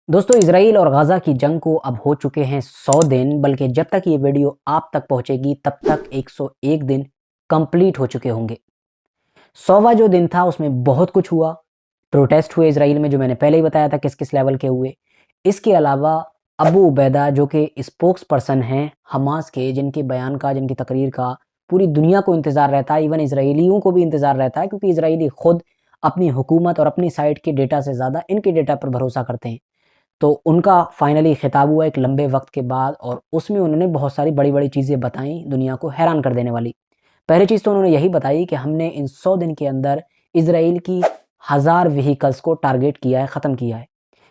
दोस्तों, इजराइल और गाज़ा की जंग को अब हो चुके हैं 100 दिन, बल्कि जब तक ये वीडियो आप तक पहुंचेगी तब तक 101 दिन कंप्लीट हो चुके होंगे। 100वां जो दिन था उसमें बहुत कुछ हुआ। प्रोटेस्ट हुए इजराइल में, जो मैंने पहले ही बताया था किस किस लेवल के हुए। इसके अलावा अबू उबैदा जो कि स्पोक्स पर्सन हैं हमास के, जिनके बयान का, जिनकी तकरीर का पूरी दुनिया को इंतज़ार रहता है, इवन इसराइलियों को भी इंतज़ार रहता है, क्योंकि इसराइली खुद अपनी हुकूमत और अपनी साइड के डेटा से ज़्यादा इनके डेटा पर भरोसा करते हैं। तो उनका फाइनली खिताब हुआ एक लंबे वक्त के बाद, और उसमें उन्होंने बहुत सारी बड़ी-बड़ी चीज़ें बताई, दुनिया को हैरान कर देने वाली। पहली चीज़ तो उन्होंने यही बताई कि हमने इन 100 दिन के अंदर इज़राइल की 1000 व्हीकल्स को टारगेट किया है, ख़त्म किया है।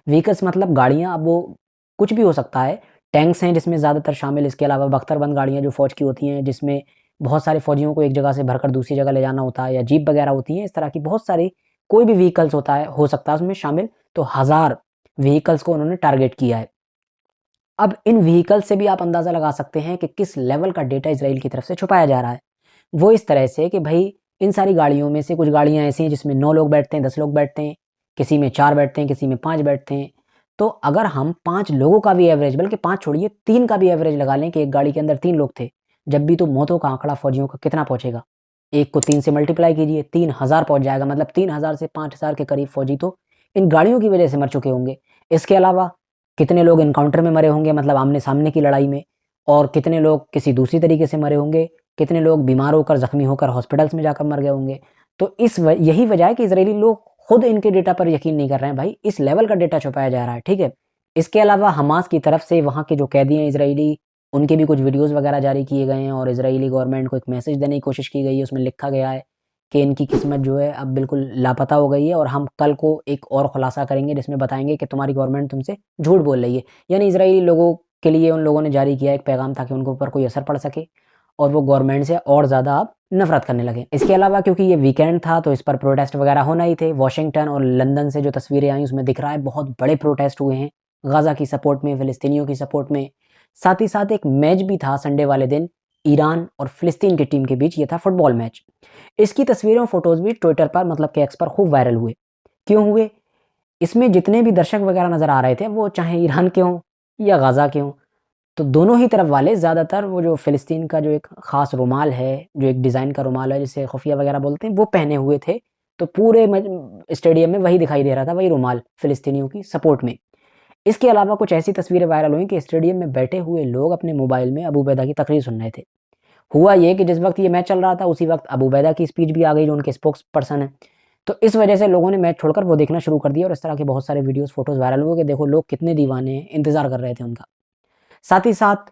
व्हीकल्स मतलब गाड़ियाँ, अब वो कुछ भी हो सकता है। टैंक्स हैं जिसमें ज़्यादातर शामिल, इसके अलावा बख्तरबंद गाड़ियाँ जो फ़ौज की होती हैं, जिसमें बहुत सारे फ़ौजियों को एक जगह से भरकर दूसरी जगह ले जाना होता है, या जीप वगैरह होती हैं, इस तरह की बहुत सारी कोई भी व्हीकल्स होता है, हो सकता है उसमें शामिल। तो 1000 व्हीकल्स को उन्होंने टारगेट किया है। अब इन व्हीकल से भी आप अंदाज़ा लगा सकते हैं कि किस लेवल का डेटा इज़राइल की तरफ से छुपाया जा रहा है। वो इस तरह से कि भई इन सारी गाड़ियों में से कुछ गाड़ियाँ ऐसी हैं जिसमें 9 लोग बैठते हैं, 10 लोग बैठते हैं, किसी में 4 बैठते हैं, किसी में 5 बैठते हैं। तो अगर हम 5 लोगों का भी एवरेज, बल्कि 5 छोड़िए 3 का भी एवरेज लगा लें कि एक गाड़ी के अंदर 3 लोग थे, जब भी तो मौतों का आँकड़ा फ़ौजियों का कितना पहुँचेगा? 1 को 3 से मल्टीप्लाई कीजिए, 3000 पहुँच जाएगा, मतलब 3000 से 5000 के करीब फ़ौजी तो इन गाड़ियों की वज़ह से मर चुके होंगे। इसके अलावा कितने लोग एनकाउंटर में मरे होंगे, मतलब आमने-सामने की लड़ाई में, और कितने लोग किसी दूसरी तरीके से मरे होंगे, कितने लोग बीमार होकर, ज़ख्मी होकर हॉस्पिटल्स में जाकर मर गए होंगे। तो यही वजह है कि इज़राइली लोग खुद इनके डेटा पर यकीन नहीं कर रहे हैं भाई, इस लेवल का डेटा छुपाया जा रहा है, ठीक है? इसके अलावा हमास की तरफ से वहाँ के जो कैदी हैं इज़राइली, उनके भी कुछ वीडियोज़ वगैरह जारी किए गए हैं, और इज़राइली गवर्नमेंट को एक मैसेज देने की कोशिश की गई है। उसमें लिखा गया है कि इनकी किस्मत जो है अब बिल्कुल लापता हो गई है, और हम कल को एक और खुलासा करेंगे जिसमें बताएँगे कि तुम्हारी गवर्नमेंट तुमसे झूठ बोल रही है। यानी इज़राइली लोगों के लिए उन लोगों ने जारी किया एक पैगाम, ताकि उनके ऊपर कोई असर पड़ सके और वो गवर्नमेंट से और ज़्यादा अब नफ़रत करने लगे। इसके अलावा क्योंकि ये वीकेंड था तो इस पर प्रोटेस्ट वगैरह होना ही थे। वॉशिंगटन और लंदन से जो तस्वीरें आई उसमें दिख रहा है बहुत बड़े प्रोटेस्ट हुए हैं, गाज़ा की सपोर्ट में, फ़िलिस्तीनियों की सपोर्ट में। साथ ही साथ एक मैच भी था संडे वाले दिन, ईरान और फ़िलिस्तीन की टीम के बीच, ये था फुटबॉल मैच। इसकी तस्वीरें और फ़ोटोज़ भी ट्विटर पर, मतलब कि एक्स पर खूब वायरल हुए। क्यों हुए? इसमें जितने भी दर्शक वगैरह नज़र आ रहे थे, वो चाहे ईरान के हों या गाज़ा के हों, तो दोनों ही तरफ वाले ज़्यादातर वो जो फ़िलिस्तीन का जो एक ख़ास रुमाल है, जो एक डिज़ाइन का रुमाल है जिसे खुफिया वगैरह बोलते हैं, वो पहने हुए थे। तो पूरे स्टेडियम में वही दिखाई दे रहा था, वही रुमाल फ़िलिस्तीनियों की सपोर्ट में। इसके अलावा कुछ ऐसी तस्वीरें वायरल हुई कि स्टेडियम में बैठे हुए लोग अपने मोबाइल में अबू उबैदा की तकरीर सुन रहे थे। हुआ ये कि जिस वक़्त ये मैच चल रहा था उसी वक़्त अबू उबैदा की स्पीच भी आ गई, जो उनके स्पोक्स पर्सन हैं। तो इस वजह से लोगों ने मैच छोड़कर वो देखना शुरू कर दिया, और इस तरह के बहुत सारे वीडियोज़, फ़ोटोज़ वायरल हुए कि देखो लोग कितने दीवाने हैं, इंतज़ार कर रहे थे उनका। साथ ही साथ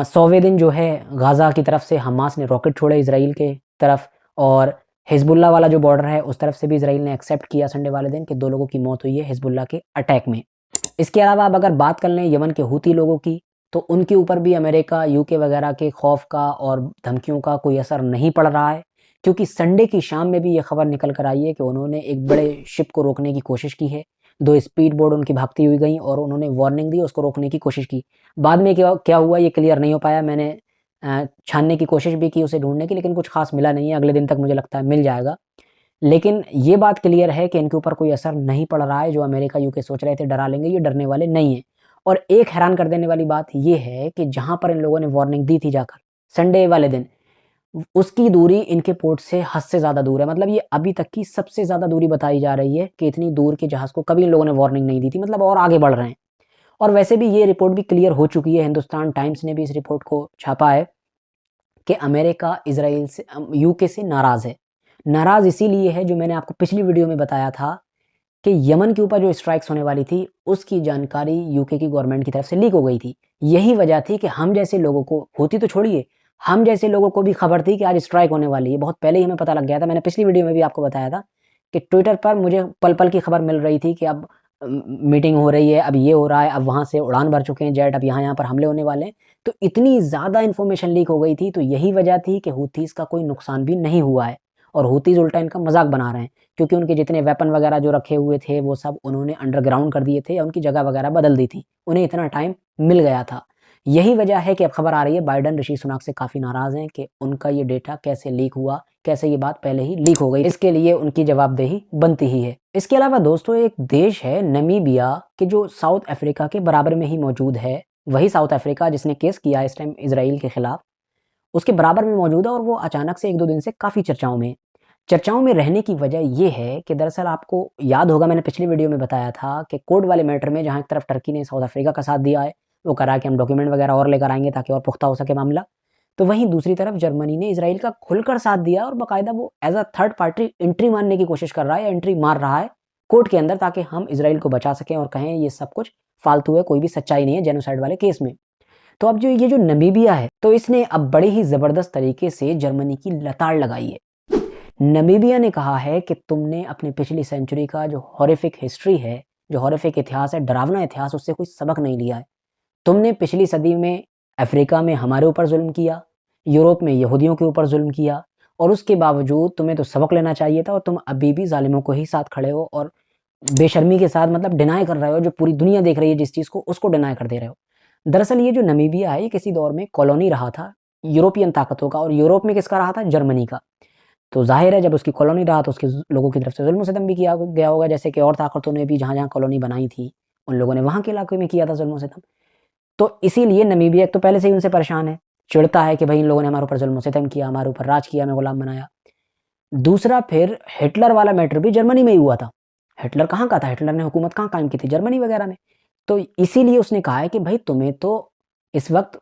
100वें दिन जो है गाज़ा की तरफ से हमास ने रॉकेट छोड़े इज़राइल के तरफ, और हिज़्बुल्लाह वाला जो बॉर्डर है उस तरफ से भी इज़राइल ने एक्सेप्ट किया संडे वाले दिन कि 2 लोगों की मौत हुई है हिज़्बुल्लाह के अटैक में। इसके अलावा अब अगर बात कर लें यमन के हूती लोगों की, तो उनके ऊपर भी अमेरिका, यूके वगैरह के खौफ का और धमकियों का कोई असर नहीं पड़ रहा है, क्योंकि संडे की शाम में भी ये खबर निकल कर आई है कि उन्होंने एक बड़े शिप को रोकने की कोशिश की है। 2 स्पीड बोट उनकी भागती हुई गईं और उन्होंने वार्निंग दी, उसको रोकने की कोशिश की। बाद में क्या क्या हुआ ये क्लियर नहीं हो पाया। मैंने छानने की कोशिश भी की उसे ढूँढने की, लेकिन कुछ ख़ास मिला नहीं है। अगले दिन तक मुझे लगता है मिल जाएगा। लेकिन ये बात क्लियर है कि इनके ऊपर कोई असर नहीं पड़ रहा है। जो अमेरिका, यूके सोच रहे थे डरा लेंगे, ये डरने वाले नहीं हैं। और एक हैरान कर देने वाली बात ये है कि जहाँ पर इन लोगों ने वार्निंग दी थी जाकर, संडे वाले दिन, उसकी दूरी इनके पोर्ट से हद से ज़्यादा दूर है। मतलब ये अभी तक की सबसे ज़्यादा दूरी बताई जा रही है कि इतनी दूर के जहाज़ को कभी इन लोगों ने वार्निंग नहीं दी थी, मतलब और आगे बढ़ रहे हैं। और वैसे भी ये रिपोर्ट भी क्लियर हो चुकी है, हिंदुस्तान टाइम्स ने भी इस रिपोर्ट को छापा है कि अमेरिका इज़राइल से, यूके से नाराज़ है। नाराज़ इसीलिए है, जो मैंने आपको पिछली वीडियो में बताया था कि यमन के ऊपर जो स्ट्राइक्स होने वाली थी, उसकी जानकारी यूके की गवर्नमेंट की तरफ से लीक हो गई थी। यही वजह थी कि हम जैसे लोगों को, होती तो छोड़िए, हम जैसे लोगों को भी खबर थी कि आज स्ट्राइक होने वाली है। बहुत पहले ही हमें पता लग गया था। मैंने पिछली वीडियो में भी आपको बताया था कि ट्विटर पर मुझे पल-पल की खबर मिल रही थी कि अब मीटिंग हो रही है, अब ये हो रहा है, अब वहाँ से उड़ान भर चुके हैं जेट, अब यहाँ-यहाँ पर हमले होने वाले हैं। तो इतनी ज़्यादा इन्फॉर्मेशन लीक हो गई थी, तो यही वजह थी कि हूथीज़ का कोई नुकसान भी नहीं हुआ है, और हूथीज़ उल्टा इनका मज़ाक बना रहे हैं। क्योंकि उनके जितने वेपन वगैरह जो रखे हुए थे, वो सब उन्होंने अंडरग्राउंड कर दिए थे या उनकी जगह वगैरह बदल दी थी। उन्हें इतना टाइम मिल गया था। यही वजह है कि अब खबर आ रही है बाइडेन ऋषि सुनक से काफ़ी नाराज़ हैं कि उनका ये डेटा कैसे लीक हुआ, कैसे ये बात पहले ही लीक हो गई। इसके लिए उनकी जवाबदेही बनती ही है। इसके अलावा दोस्तों एक देश है नमीबिया कि जो साउथ अफ्रीका के बराबर में ही मौजूद है। वही साउथ अफ्रीका जिसने केस किया इस टाइम इज़राइल के खिलाफ, उसके बराबर में मौजूद है और वो अचानक से 1-2 दिन से काफ़ी चर्चाओं में है। चर्चाओं में रहने की वजह ये है कि दरअसल आपको याद होगा मैंने पिछली वीडियो में बताया था कि कोर्ट वाले मैटर में जहाँ एक तरफ टर्की ने साउथ अफ्रीका का साथ दिया है, वो कह रहा है कि हम डॉक्यूमेंट वगैरह और लेकर आएँगे ताकि और पुख्ता हो सके मामला। तो वहीं दूसरी तरफ जर्मनी ने इज़राइल का खुलकर साथ दिया और बाकायदा वो as a third party entry मारने की कोशिश कर रहा है या एंट्री मार रहा है कोर्ट के अंदर ताकि हम इज़राइल को बचा सकें और कहें ये सब कुछ फालतू है, कोई भी सच्चाई नहीं है जेनोसाइड वाले केस में। तो अब जो ये जो नमीबिया है, तो इसने अब बड़े ही ज़बरदस्त तरीके से जर्मनी की लताड़ लगाई है। नमीबिया ने कहा है कि तुमने अपनी पिछली सेंचुरी का जो हॉरिफिक हिस्ट्री है, जो हॉरिफिक इतिहास है, डरावना इतिहास, उससे कोई सबक नहीं लिया है। तुमने पिछली सदी में अफ्रीका में हमारे ऊपर ज़ुल्म किया, यूरोप में यहूदियों के ऊपर ज़ुल्म किया और उसके बावजूद तुम्हें तो सबक लेना चाहिए था और तुम अभी भी ज़ालिमों को ही साथ खड़े हो और बेशर्मी के साथ मतलब डिनाई कर रहे हो, जो पूरी दुनिया देख रही है जिस चीज़ को, उसको डिनाई कर दे रहे हो। दरअसल ये जो नमीबिया है, ये किसी दौर में कॉलोनी रहा था यूरोपियन ताकतों का और यूरोप में किसका रहा था? जर्मनी का। तो ज़ाहिर है जब उसकी कॉलोनी रहा तो उसके लोगों की तरफ से ज़ुल्म-सितम भी किया गया होगा, जैसे कि और ताकतों ने भी जहाँ-जहाँ कॉलोनी बनाई थी, उन लोगों ने वहाँ के इलाके में किया था ज़ुल्म-सितम। तो इसीलिए नमीबिया एक तो पहले से ही उनसे परेशान है, चिढ़ता है कि भई इन लोगों ने हमारे ऊपर ज़ुल्म-सितम किया, हमारे ऊपर राज किया, हमें गुलाम बनाया। दूसरा फिर हिटलर वाला मैटर भी जर्मनी में ही हुआ था। हिटलर कहाँ का था? हिटलर ने हुकूमत कहाँ कायम की थी? जर्मनी वगैरह में। तो इसीलिए उसने कहा है कि भई तुम्हें तो इस वक़्त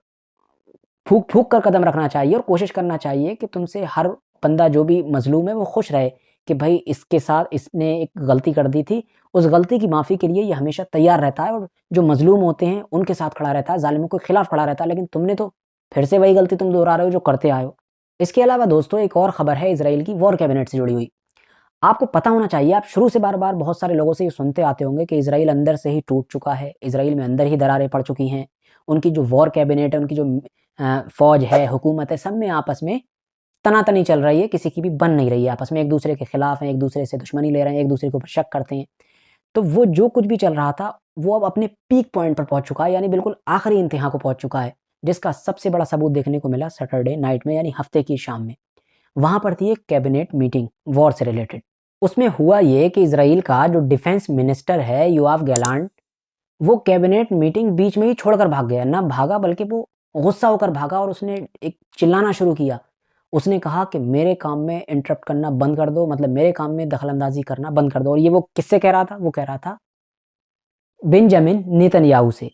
फूँक-फूँक कर कदम रखना चाहिए और कोशिश करना चाहिए कि तुमसे हर बंदा जो भी मज़लूम है वो खुश रहे कि भई इसके साथ इसने एक गलती कर दी थी, उस गलती की माफ़ी के लिए ये हमेशा तैयार रहता है और जो मज़लूम होते हैं उनके साथ खड़ा रहता है, ज़ालिमों के खिलाफ खड़ा रहता है। लेकिन तुमने तो फिर से वही गलती तुम दोहरा रहे हो जो करते आए हो। इसके अलावा दोस्तों एक और ख़बर है इज़राइल की वॉर कैबिनेट से जुड़ी हुई। आपको पता होना चाहिए, आप शुरू से बार-बार बहुत सारे लोगों से ये सुनते आते होंगे कि इज़राइल अंदर से ही टूट चुका है, इज़राइल में अंदर ही दरारें पड़ चुकी हैं। उनकी जो वॉर कैबिनेट है, उनकी जो फ़ौज है, हुकूमत है, सब में आपस में तनातनी चल रही है, किसी की भी बन नहीं रही है आपस में, एक-दूसरे के खिलाफ हैं, एक-दूसरे से दुश्मनी ले रहे हैं, एक-दूसरे के ऊपर शक करते हैं। तो वो जो कुछ भी चल रहा था, वो अब अपने पीक पॉइंट पर पहुँच चुका है, यानी बिल्कुल आखिरी इंतहा को पहुँच चुका है, जिसका सबसे बड़ा सबूत देखने को मिला सैटरडे नाइट में यानी हफ्ते की शाम में। वहाँ पर थी एक कैबिनेट मीटिंग वॉर से रिलेटेड। उसमें हुआ ये कि इज़राइल का जो डिफेंस मिनिस्टर है योआव गैलांट, वो कैबिनेट मीटिंग बीच में ही छोड़कर भाग गया। ना भागा बल्कि वो गुस्सा होकर भागा और उसने एक चिल्लाना शुरू किया। उसने कहा कि मेरे काम में इंटरप्ट करना बंद कर दो, मतलब मेरे काम में दखल-अंदाज़ी करना बंद कर दो और ये वो किससे कह रहा था? वो कह रहा था बेंजामिन नेतन्याहू से।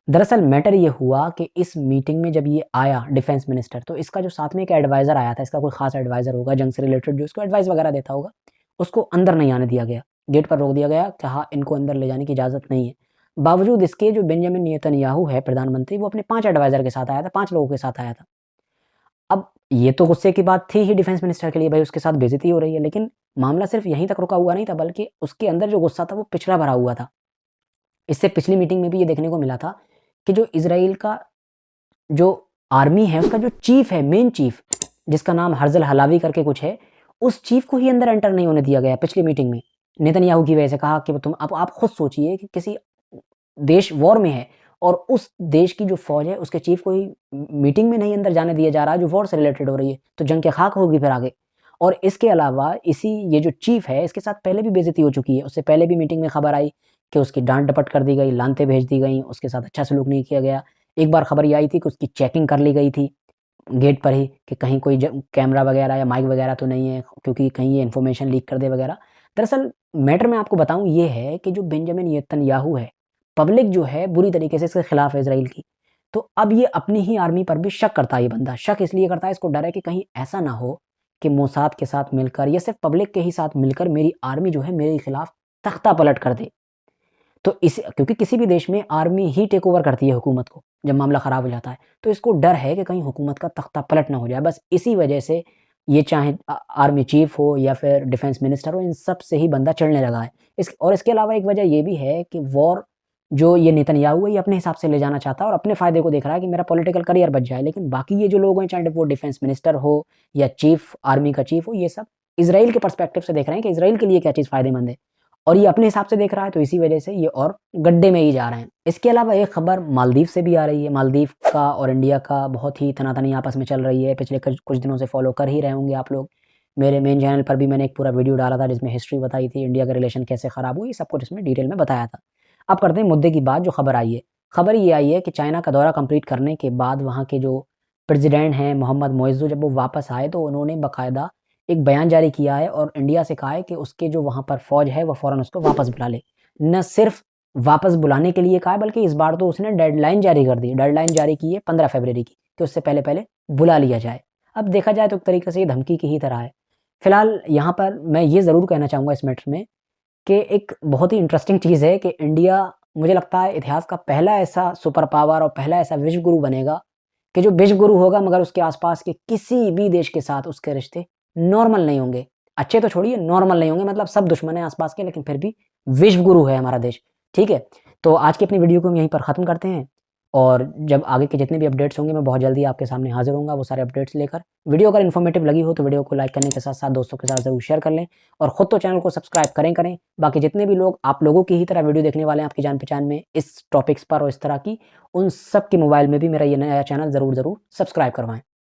दरअसल मैटर ये हुआ कि इस मीटिंग में जब ये आया डिफेंस मिनिस्टर, तो इसका जो साथ में एक एडवाइज़र आया था, इसका कोई ख़ास एडवाइज़र होगा जंग से रिलेटेड जो इसको एडवाइस वगैरह देता होगा, उसको अंदर नहीं आने दिया गया। गेट पर रोक दिया गया, कहा इनको अंदर ले जाने की इजाज़त नहीं है। बावजूद इसके जो बेंजामिन नेतन्याहू है प्रधानमंत्री, वो अपने 5 एडवाइज़र के साथ आया था, 5 लोगों के साथ आया था। अब ये तो गुस्से की बात थी ही डिफेंस मिनिस्टर के लिए, भाई उसके साथ बेइज़्ज़ती हो रही है, लेकिन मामला सिर्फ़ यहीं तक रुका हुआ नहीं था, बल्कि उसके अंदर जो गुस्सा था वो पिछड़ा भरा हुआ था। इससे पिछली मीटिंग में भी ये देखने को मिला था कि जो इज़राइल का जो आर्मी है, उसका जो चीफ़ है, मेन चीफ़, जिसका नाम हर्ज़ल हलावी करके कुछ है, उस चीफ़ को ही अंदर एंटर नहीं होने दिया गया पिछली मीटिंग में। नेतन्याहू की वजह से कहा कि तुम अब आप खुद सोचिए कि किसी देश वॉर में है और उस देश की जो फ़ौज है, उसके चीफ़ को ही मीटिंग में नहीं अंदर जाने दिया जा रहा है, जो वॉर से रिलेटेड हो रही है, तो जंग के खाक होगी फिर आगे। और इसके अलावा इसी ये जो चीफ़ है, इसके साथ पहले भी बेइज़्ज़ती हो चुकी है। उससे पहले भी मीटिंग में खबर आई कि उसकी डाँट-डपट कर दी गई, लानतें भेज दी गईं, उसके साथ अच्छा सलूक नहीं किया गया। एक बार खबर ये आई थी कि उसकी चेकिंग कर ली गई थी, गेट पर ही कि कहीं कोई कैमरा वगैरह या माइक वगैरह तो नहीं है, क्योंकि कहीं ये इन्फॉर्मेशन लीक कर दे वगैरह। दरअसल मैटर मैं आपको बताऊँ ये है कि जो बेंजामिन नेतन्याहू है, पब्लिक जो है बुरी तरीके से इसके खिलाफ है इज़राइल की। तो अब ये अपनी ही आर्मी पर भी शक करता है ये बंदा। शक इसलिए करता है, इसको डर है कि कहीं ऐसा ना हो कि मोसाद के साथ मिलकर या सिर्फ़ पब्लिक के ही साथ मिलकर मेरी आर्मी जो है मेरे खिलाफ तख्ता पलट कर दे। तो इस क्योंकि किसी भी देश में आर्मी ही टेक ओवर करती है हुकूमत को, जब मामला ख़राब हो जाता है। तो इसको डर है कि कहीं हुकूमत का तख्ता पलट ना हो जाए। बस इसी वजह से ये चाहे आर्मी चीफ़ हो या फिर डिफेंस मिनिस्टर हो, इन सब से ही बंदा चिढ़ने लगा है। इसके अलावा एक वजह ये भी है कि वॉर जो ये नेतन्याहू है, ये अपने हिसाब से ले जाना चाहता है और अपने फ़ायदे को देख रहा है कि मेरा पॉलिटिकल करियर बच जाए। लेकिन बाकी ये जो लोग हैं, चाहे वो डिफेंस मिनिस्टर हो या चीफ़ आर्मी का चीफ़ हो, ये सब इज़राइल के पर्सपेक्टिव से देख रहे हैं कि इज़राइल के लिए क्या चीज़ फ़ायदेमंद है। और ये अपने हिसाब से देख रहा है, तो इसी वजह से ये और गड्ढे में ही जा रहे हैं। इसके अलावा एक खबर मालदीव से भी आ रही है। मालदीव का और इंडिया का बहुत ही तनातनी आपस में चल रही है। पिछले कुछ दिनों से फॉलो कर ही रहे होंगे आप लोग। मेरे मेन चैनल पर भी मैंने एक पूरा वीडियो डाला था जिसमें हिस्ट्री बताई थी, इंडिया का रिलेशन कैसे ख़राब हुई, सब कुछ इसमें डिटेल में बताया था। अब करते हैं मुद्दे की बात, जो खबर आई है। खबर ये आई है कि चाइना का दौरा कंप्लीट करने के बाद वहाँ के जो प्रेसिडेंट हैं मोहम्मद मोइज़्ज़ू, जब वो वापस आए तो उन्होंने बाकायदा एक बयान जारी किया है और इंडिया से कहा है कि उसके जो वहाँ पर फ़ौज है वो फ़ौरन उसको वापस बुला ले। न सिर्फ़ वापस बुलाने के लिए कहा है, बल्कि इस बार तो उसने डेडलाइन जारी कर दी। डेडलाइन जारी की है 15 फरवरी की, कि उससे पहले-पहले बुला लिया जाए। अब देखा जाए तो एक तरीके से ये धमकी की ही तरह है। फिलहाल यहाँ पर मैं ये ज़रूर कहना चाहूँगा इस मैटर में कि एक बहुत ही इंटरेस्टिंग चीज़ है कि इंडिया, मुझे लगता है इतिहास का पहला ऐसा सुपर पावर और पहला ऐसा विश्व गुरु बनेगा कि जो विश्व गुरु होगा मगर उसके आसपास के किसी भी देश के साथ उसके रिश्ते नॉर्मल नहीं होंगे। अच्छे तो छोड़िए, नॉर्मल नहीं होंगे, मतलब सब दुश्मन हैं आसपास के, लेकिन फिर भी विश्व गुरु है हमारा देश। ठीक है? तो आज की अपनी वीडियो को हम यहीं पर ख़त्म करते हैं और जब आगे के जितने भी अपडेट्स होंगे मैं बहुत जल्दी आपके सामने हाज़िर होऊँगा वो सारे अपडेट्स लेकर। वीडियो अगर इन्फॉर्मेटिव लगी हो तो वीडियो को लाइक करने के साथ-साथ दोस्तों के साथ ज़रूर शेयर कर लें और खुद तो चैनल को सब्सक्राइब करें। बाकी जितने भी लोग आप लोगों की ही तरह वीडियो देखने वाले हैं आपकी जान-पहचान में इस टॉपिक्स पर और इस तरह की, उन सब के मोबाइल में भी मेरा ये नया चैनल ज़रूर सब्सक्राइब करवाएँ।